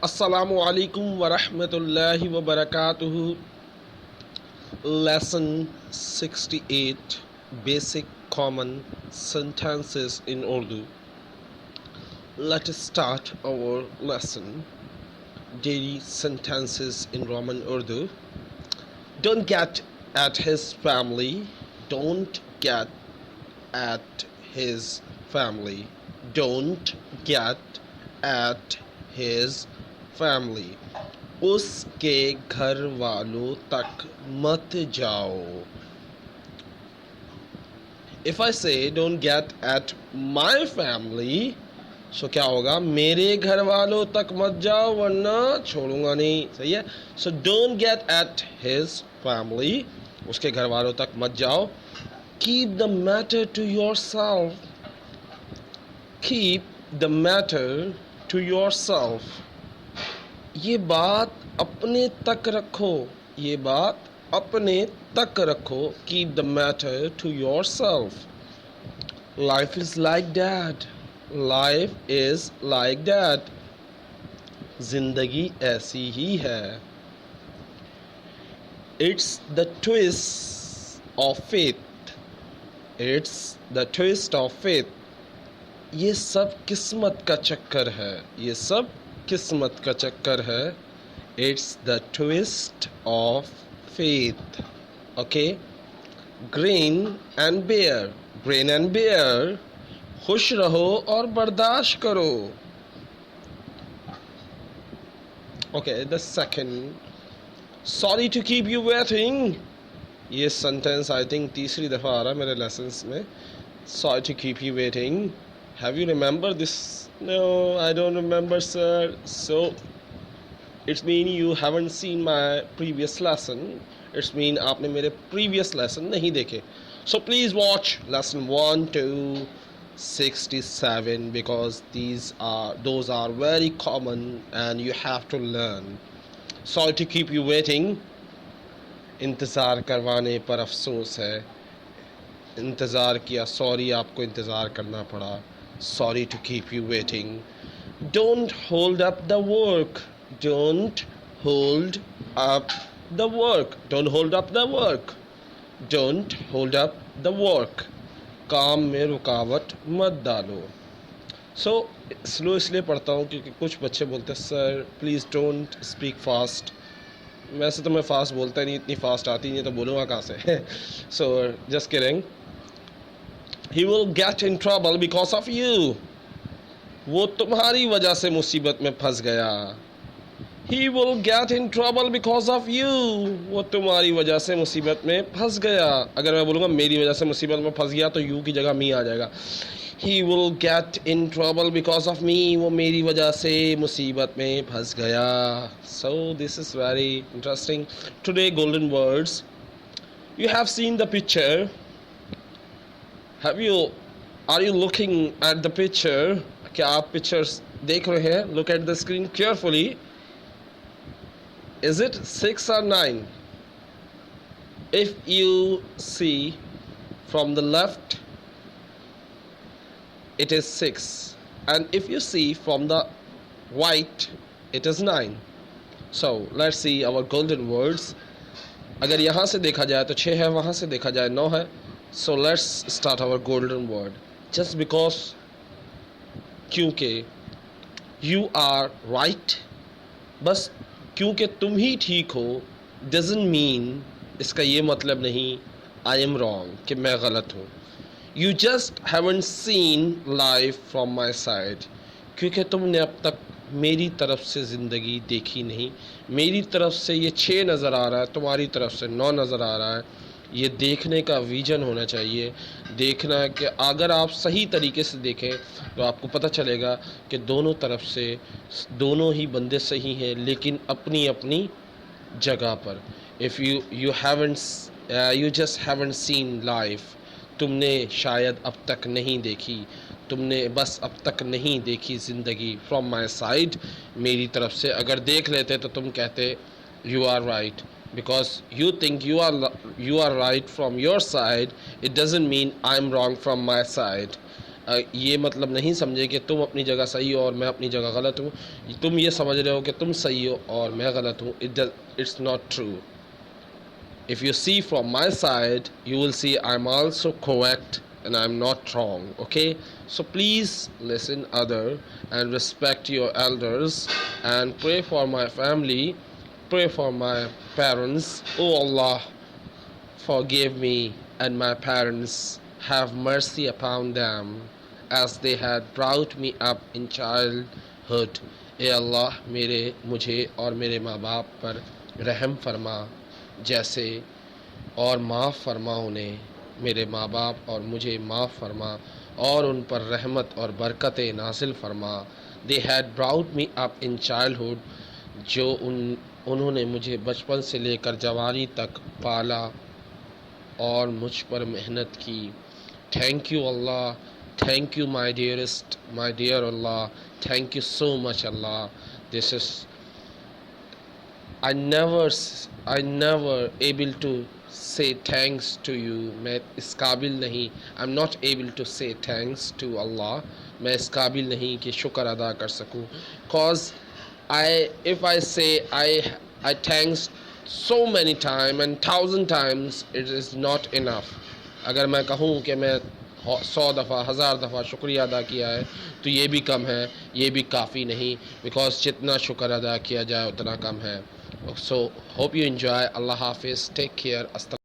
Assalamu alaikum wa rahmatullahi wa barakatuhu. Lesson 68, Basic Common Sentences in Urdu. Let us start our lesson. Daily sentences in Roman Urdu. Don't get at his family. Don't get at his family. Don't get at his family. उसके घर वालों तक मत जाओ. If I say don't get at my family, so क्या होगा? मेरे घर वालों तक मत जाओ वरना छोड़ूंगा नहीं. सही है? So don't get at his family. उसके घर वालों तक मत जाओ. Keep the matter to yourself. Keep the matter to yourself. ये बात अपने तक रखो. ये बात अपने तक रखो. Keep the matter to yourself. Life is like that. Life is like that. जिंदगी ऐसी ही है. It's the twist of fate. It's the twist of fate. ये सब किस्मत का चक्कर है. ये सब किस्मत का चक्कर है. It's the twist of fate. Okay. Grin and bear. Grin and bear. खुश रहो और बर्दाश्त करो. Okay, the second. Sorry to keep you waiting. ये sentence I think तीसरी दफ़ा आ रहा है मेरे lessons में. Sorry to keep you waiting. Have you remember this? No, I don't remember, sir. So it's mean you haven't seen my previous lesson. It's mean आपने मेरे previous lesson नहीं देखे. So please watch lesson 1 to 67 because those are very common and you have to learn. Sorry to keep you waiting. इंतज़ार करवाने पर अफसोस है. इंतज़ार किया, सॉरी आपको इंतज़ार करना पड़ा. Sorry to keep you waiting. Don't hold up the work. Don't hold up the work. Don't hold up the work. Don't hold up the work. काम में रुकावट मत डालो. So स्लो इसलिए पढ़ता हूँ क्योंकि कुछ बच्चे बोलते हैं sir please don't speak fast. वैसे तो मैं फास्ट बोलता ही नहीं, इतनी फास्ट आती नहीं तो बोलूँगा कहाँ से. So just kidding. He will get in trouble because of you. वो तुम्हारी वजह से मुसीबत में फंस गया. He will get in trouble because of you. वो तुम्हारी वजह से मुसीबत में फंस गया. अगर मैं बोलूँगा मेरी वजह से मुसीबत में फंस गया तो you की जगह me आ जाएगा. He will get in trouble because of me. वो मेरी वजह से मुसीबत में फंस गया. So this is very interesting. Today golden words. You have seen the picture. Are you looking at the picture? क्या आप pictures देख रहे हैं? Look at the screen carefully. Is it 6 or 9? If you see from the left, it is 6. And if you see from the right, it is 9. So let's see our golden words. अगर यहाँ से देखा जाए तो 6 है, वहाँ से देखा जाए 9 है. So let's start our golden word. Just because क्योंकि you are right, बस क्योंकि तुम ही ठीक हो doesn't mean इसका ये मतलब नहीं I am wrong कि मैं गलत हूँ. You just haven't seen life from my side. क्योंकि तुमने अब तक मेरी तरफ से ज़िंदगी देखी नहीं. मेरी तरफ से ये 6 नज़र आ रहा है, तुम्हारी तरफ से 9 नज़र आ रहा है. ये देखने का विजन होना चाहिए. देखना है कि अगर आप सही तरीके से देखें तो आपको पता चलेगा कि दोनों तरफ से दोनों ही बंदे सही हैं लेकिन अपनी अपनी जगह पर. If you just haven't seen life. तुमने शायद अब तक नहीं देखी. तुमने बस अब तक नहीं देखी ज़िंदगी. फ्रॉम माई साइड, मेरी तरफ से. अगर देख लेते तो तुम कहते you are right. Because you think you are right from your side, it doesn't mean I'm wrong from my side. ये मतलब नहीं समझे कि तुम अपनी जगह सही हो और मैं अपनी जगह गलत हूँ। तुम ये समझ रहे हो कि तुम सही हो और मैं गलत हूँ। It's not true. If you see from my side, you will see I'm also correct and I'm not wrong. Okay, so please listen other and respect your elders and pray for my family, pray for my parents. Oh Allah, forgive me and my parents, have mercy upon them as they had brought me up in childhood. ए अल्लाह, मुझे और मेरे माँ बाप पर रहम फरमा, जैसे और माफ़ फरमा उन्हें, मेरे माँ बाप और मुझे माफ़ फरमा और उन पर रहमत और बरकतें नासिल फरमा। They had brought me up in childhood, जो उन्होंने मुझे बचपन से लेकर जवानी तक पाला और मुझ पर मेहनत की। Thank you Allah, thank you my dearest, my dear Allah, thank you so much Allah. This is I never able to say thanks to you. मैं इस काबिल नहीं, I'm not able to say thanks to Allah. मैं इस काबिल नहीं कि शुक्र अदा कर सकूं। Cause if I say I thanks so many time and 1,000 times, it is not enough. अगर मैं कहूँ कि मैं 100 दफ़ा 1000 दफ़ा शुक्रिया अदा किया है तो ये भी कम है, ये भी काफ़ी नहीं, बिकॉज जितना शुक्र अदा किया जाए उतना कम है। So hope you enjoy. Allah Hafiz. Take care.